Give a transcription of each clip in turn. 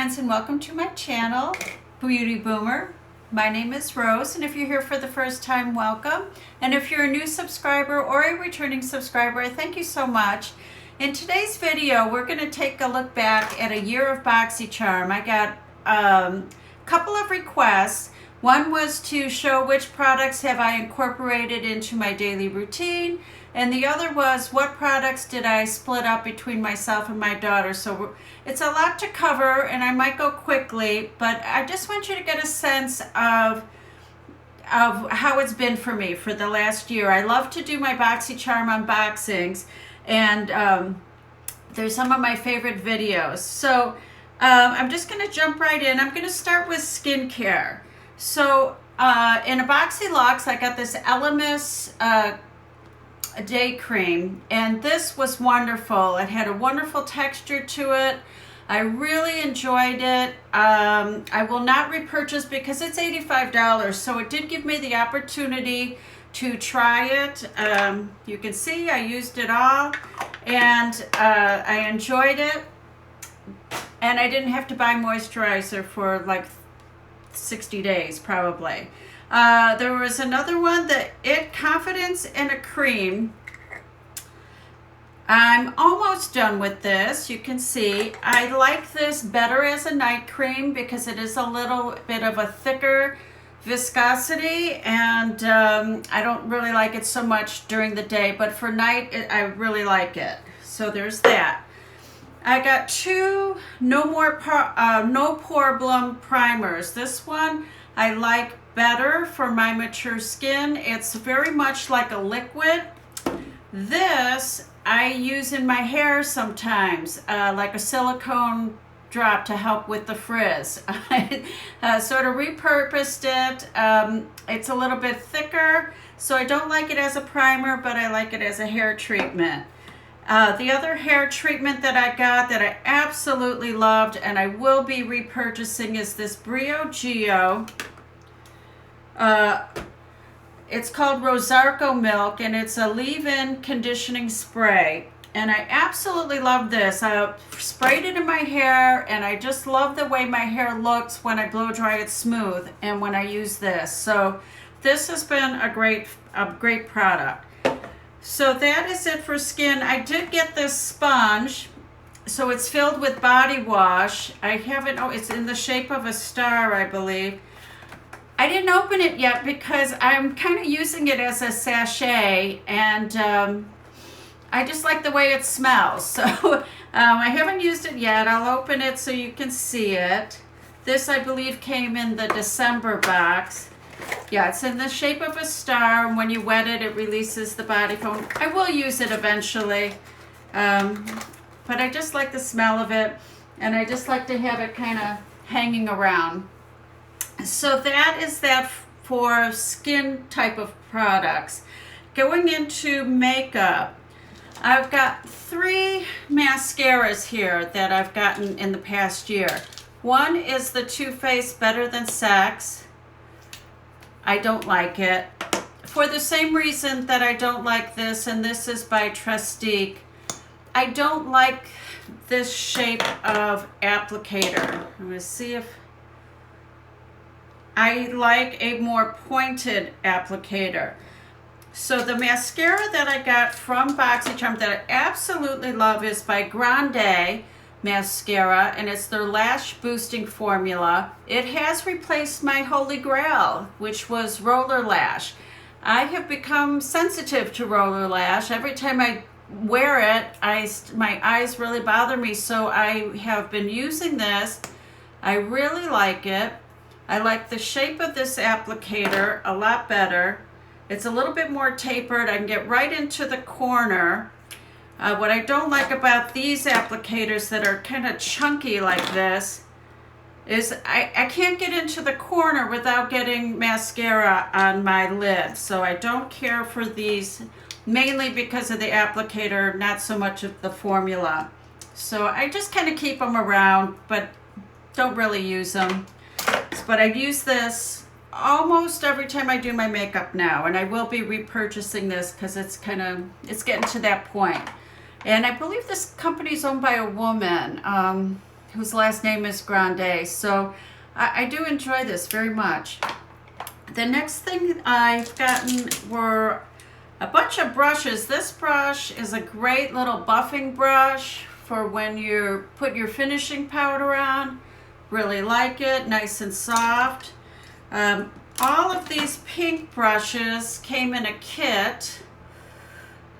friends, and welcome to my channel, Beauty Boomer. My name is Rose, and if you're here for the first time, welcome. And if you're a new subscriber or a returning subscriber, I thank you so much. In today's video, we're going to take a look back at a year of BOXYCHARM. I got a couple of requests. One was to show which products have I incorporated into my daily routine, and the other was what products did I split up between myself and my daughter. So it's a lot to cover, and I might go quickly, but I just want you to get a sense of how it's been for me for the last year. I love to do my BOXYCHARM unboxings, and there's some of my favorite videos. So I'm just going to jump right in. I'm going to start with skincare. So in a BOXYLUX, I got this Elemis day cream, and this was wonderful. It had a wonderful texture to it. I really enjoyed it. I will not repurchase because it's $85, so it did give me the opportunity to try it. You can see I used it all, and I enjoyed it, and I didn't have to buy moisturizer for like 60 days probably. There was another one, the It Confidence in a Cream. I'm almost done with this. You can see I like this better as a night cream because it is a little bit of a thicker viscosity, and I don't really like it so much during the day, but for night I really like it. So there's that. I got two No Problem primers. This one I like better for my mature skin. It's very much like a liquid. This I use in my hair sometimes, like a silicone drop to help with the frizz. I sort of repurposed it. It's a little bit thicker, so I don't like it as a primer, but I like it as a hair treatment. The other hair treatment that I got that I absolutely loved and I will be repurchasing is this Brio Geo. It's called Rosarco Milk, and it's a leave-in conditioning spray. And I absolutely love this. I sprayed it in my hair, and I just love the way my hair looks when I blow dry it smooth and when I use this. So this has been a great product. So that is it for skin. I did get this sponge, so it's filled with body wash. I haven't, it's in the shape of a star, I believe. I didn't open it yet because I'm kind of using it as a sachet, and I just like the way it smells. So I haven't used it yet. I'll open it so you can see it. This, I believe, came in the December box. Yeah, it's in the shape of a star, and when you wet it, it releases the body foam. I will use it eventually, but I just like the smell of it, and I just like to have it kind of hanging around. So that is that for skin type of products. Going into makeup, I've got 3 mascaras here that I've gotten in the past year. One is the Too Faced Better Than Sex. I don't like it for the same reason that I don't like this, and this is by Trestique. I don't like this shape of applicator. I'm going to see if I like a more pointed applicator. So the mascara that I got from BOXYCHARM that I absolutely love is by Grande Mascara, and it's their lash boosting formula. It has replaced my holy grail, which was roller lash. I have become sensitive to roller lash. Every time I wear it, my eyes really bother me, so I have been using this. I really like it. I like the shape of this applicator a lot better. It's a little bit more tapered. I can get right into the corner. What I don't like about these applicators that are kind of chunky like this is I can't get into the corner without getting mascara on my lid. So I don't care for these, mainly because of the applicator, not so much of the formula. So I just kind of keep them around, but don't really use them. But I use this almost every time I do my makeup now, and I will be repurchasing this because it's getting to that point. And I believe this company is owned by a woman. whose last name is Grande. So I do enjoy this very much. The next thing I've gotten were a bunch of brushes. This brush is a great little buffing brush for when you put your finishing powder on. Really like it, nice and soft. All of these pink brushes came in a kit.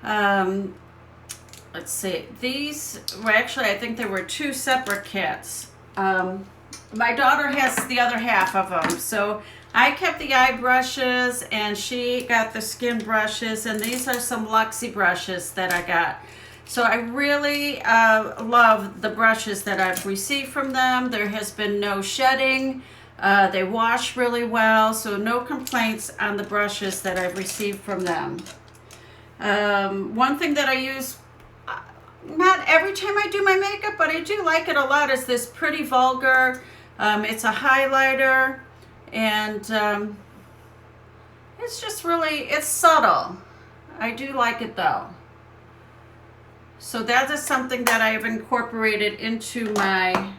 Let's see, these were actually, I think there were 2 separate kits. My daughter has the other half of them, so I kept the eye brushes and she got the skin brushes, and these are some Luxie brushes that I got. So I really love the brushes that I've received from them. There has been no shedding. They wash really well, so no complaints on the brushes that I've received from them. One thing that I use, not every time I do my makeup, but I do like it a lot, is this Pretty Vulgar. It's a highlighter, and it's just really, it's subtle. I do like it though. So that is something that I have incorporated into my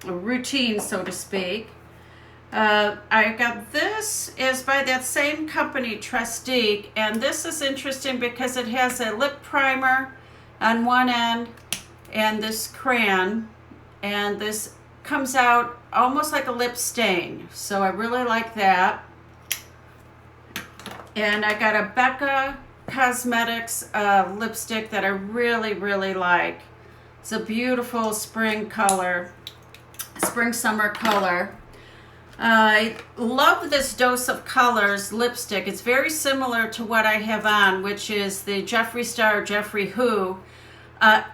routine, so to speak. I got this is by that same company, Trestique, and this is interesting because it has a lip primer on one end and this crayon, and this comes out almost like a lip stain. So I really like that. And I got a Becca Cosmetics lipstick that I really, really like. It's a beautiful spring color, spring summer color. I love this Dose of Colors lipstick. It's very similar to what I have on, which is the Jeffree Star Jeffree Who.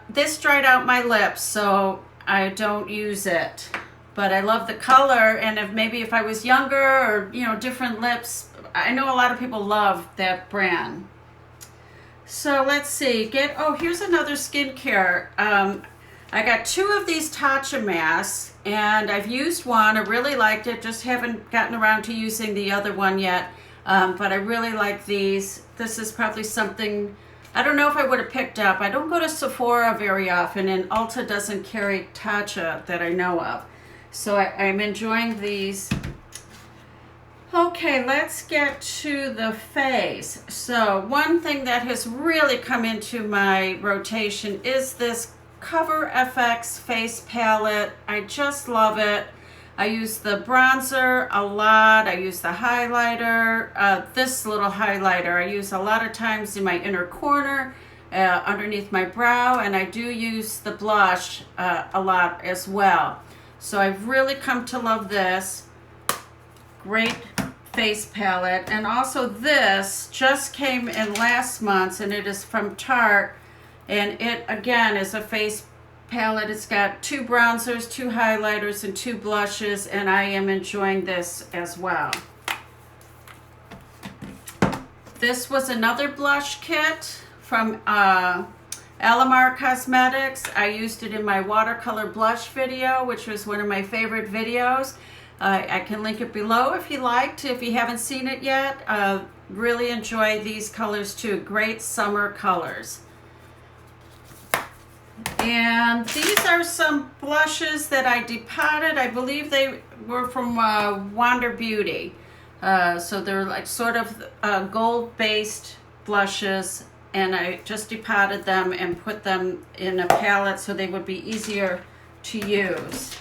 This dried out my lips, so I don't use it. But I love the color, and if I was younger or, you know, different lips, I know a lot of people love that brand. So let's see, here's another skincare. I got 2 of these Tatcha masks, and I've used one. I really liked it, just haven't gotten around to using the other one yet. But I really like these. This is probably something, I don't know if I would have picked up. I don't go to Sephora very often, and Ulta doesn't carry Tatcha that I know of. So I'm enjoying these. Okay, let's get to the face. So one thing that has really come into my rotation is this Cover FX face palette. I just love it. I use the bronzer a lot. I use the highlighter, this little highlighter I use a lot of times in my inner corner, underneath my brow, and I do use the blush a lot as well. So I've really come to love this. Great face palette. And also this just came in last month, and it is from Tarte, and it again is a face palette. It's got 2 bronzers, 2 highlighters, and 2 blushes, and I am enjoying this as well. This was another blush kit from Alamar Cosmetics. I used it in my watercolor blush video, which was one of my favorite videos. I can link it below if you liked, if you haven't seen it yet. Really enjoy these colors too. Great summer colors. And these are some blushes that I depotted. I believe they were from Wander Beauty. So they're like sort of gold-based blushes, and I just depotted them and put them in a palette so they would be easier to use.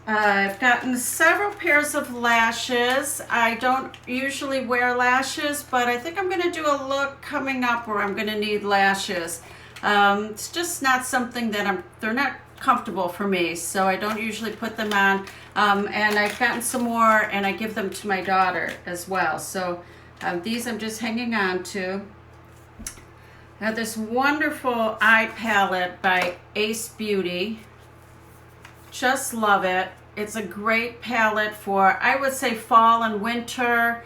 I've gotten several pairs of lashes. I don't usually wear lashes, but I think I'm going to do a look coming up where I'm going to need lashes. It's just not something that they're not comfortable for me, so I don't usually put them on. And I've gotten some more, and I give them to my daughter as well. So these I'm just hanging on to. I have this wonderful eye palette by Ace Beauty. Just love it. It's a great palette for, I would say, fall and winter,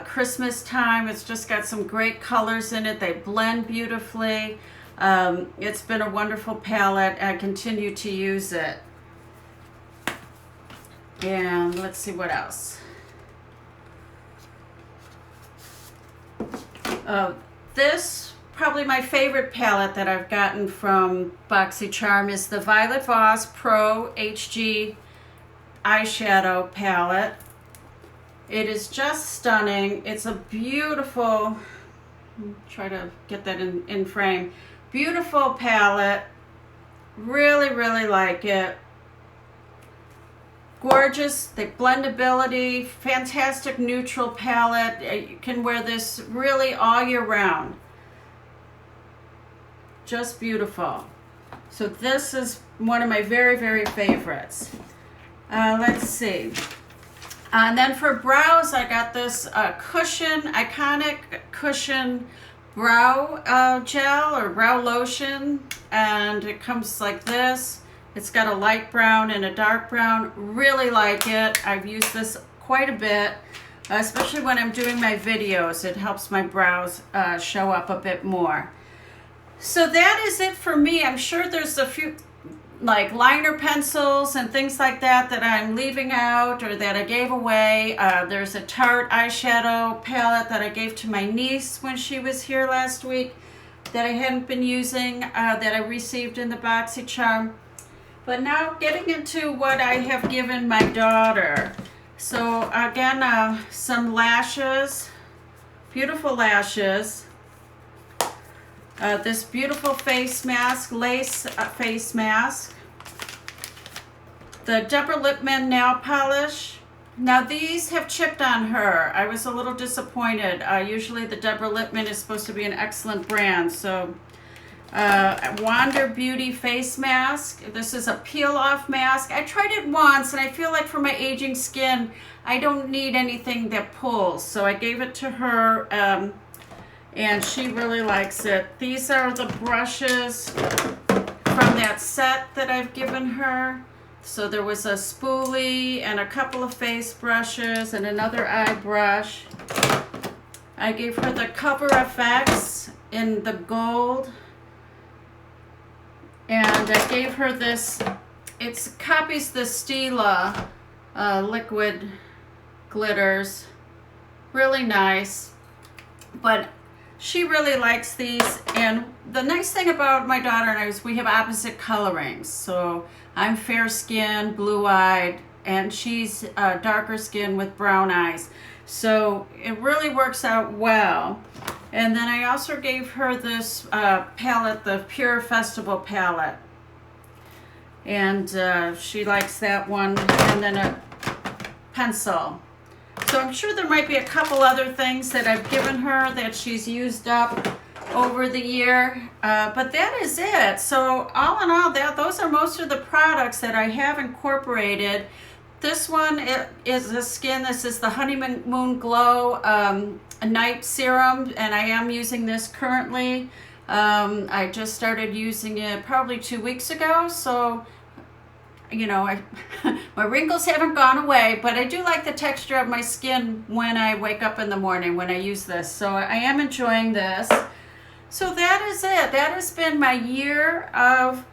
Christmas time. It's just got some great colors in it. They blend beautifully. It's been a wonderful palette. I continue to use it. And let's see what else. This probably my favorite palette that I've gotten from BOXYCHARM is the Violet Voss Pro HG eyeshadow palette. It is just stunning. It's a beautiful, try to get that in frame, beautiful palette. Really, really like it. Gorgeous, the blendability, fantastic neutral palette. You can wear this really all year round. Just beautiful. So this is one of my very, very favorites. Let's see. And then for brows, I got this Iconic Cushion brow gel or brow lotion, and it comes like this. It's got a light brown and a dark brown. Really like it. I've used this quite a bit, especially when I'm doing my videos. It helps my brows show up a bit more. So that is it for me. I'm sure there's a few like liner pencils and things like that that I'm leaving out or that I gave away. There's a Tarte eyeshadow palette that I gave to my niece when she was here last week that I hadn't been using, that I received in the BOXYCHARM. But now getting into what I have given my daughter. So again, some lashes, beautiful lashes. This beautiful face mask, lace face mask. The Deborah Lippmann nail polish. Now these have chipped on her. I was a little disappointed. Usually the Deborah Lippmann is supposed to be an excellent brand. So Wander Beauty face mask. This is a peel off mask. I tried it once and I feel like for my aging skin, I don't need anything that pulls. So I gave it to her. And she really likes it. These are the brushes from that set that I've given her. So there was a spoolie and a couple of face brushes and another eye brush. I gave her the Cover FX in the gold. And I gave her this, it copies the Stila liquid glitters. Really nice. But she really likes these, and the nice thing about my daughter and I is we have opposite colorings. So I'm fair skinned, blue-eyed, and she's darker skin with brown eyes. So it really works out well. And then I also gave her this palette, the Pure Festival palette. And she likes that one, and then a pencil. So I'm sure there might be a couple other things that I've given her that she's used up over the year, but that is it. So all in all, those are most of the products that I have incorporated. This one is the skin. This is the Honeymoon Glow Night Serum, and I am using this currently. I just started using it probably 2 weeks ago, so you know, my wrinkles haven't gone away, but I do like the texture of my skin when I wake up in the morning when I use this. So I am enjoying this. So that is it. That has been my year of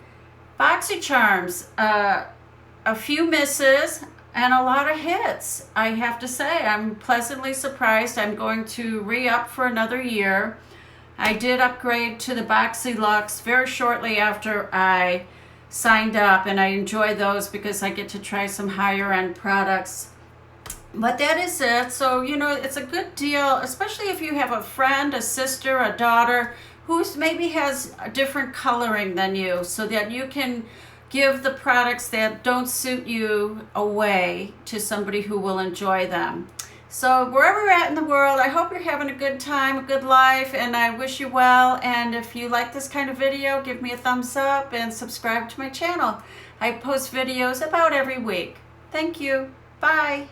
BOXYCHARMs. A few misses and a lot of hits, I have to say. I'm pleasantly surprised. I'm going to re-up for another year. I did upgrade to the BOXYLUXE very shortly after I signed up, and I enjoy those because I get to try some higher end products. But that is it. So, you know, it's a good deal, especially if you have a friend, a sister, a daughter who's maybe has a different coloring than you, so that you can give the products that don't suit you away to somebody who will enjoy them. So wherever you're at in the world, I hope you're having a good time, a good life, and I wish you well. And if you like this kind of video, give me a thumbs up and subscribe to my channel. I post videos about every week. Thank you. Bye.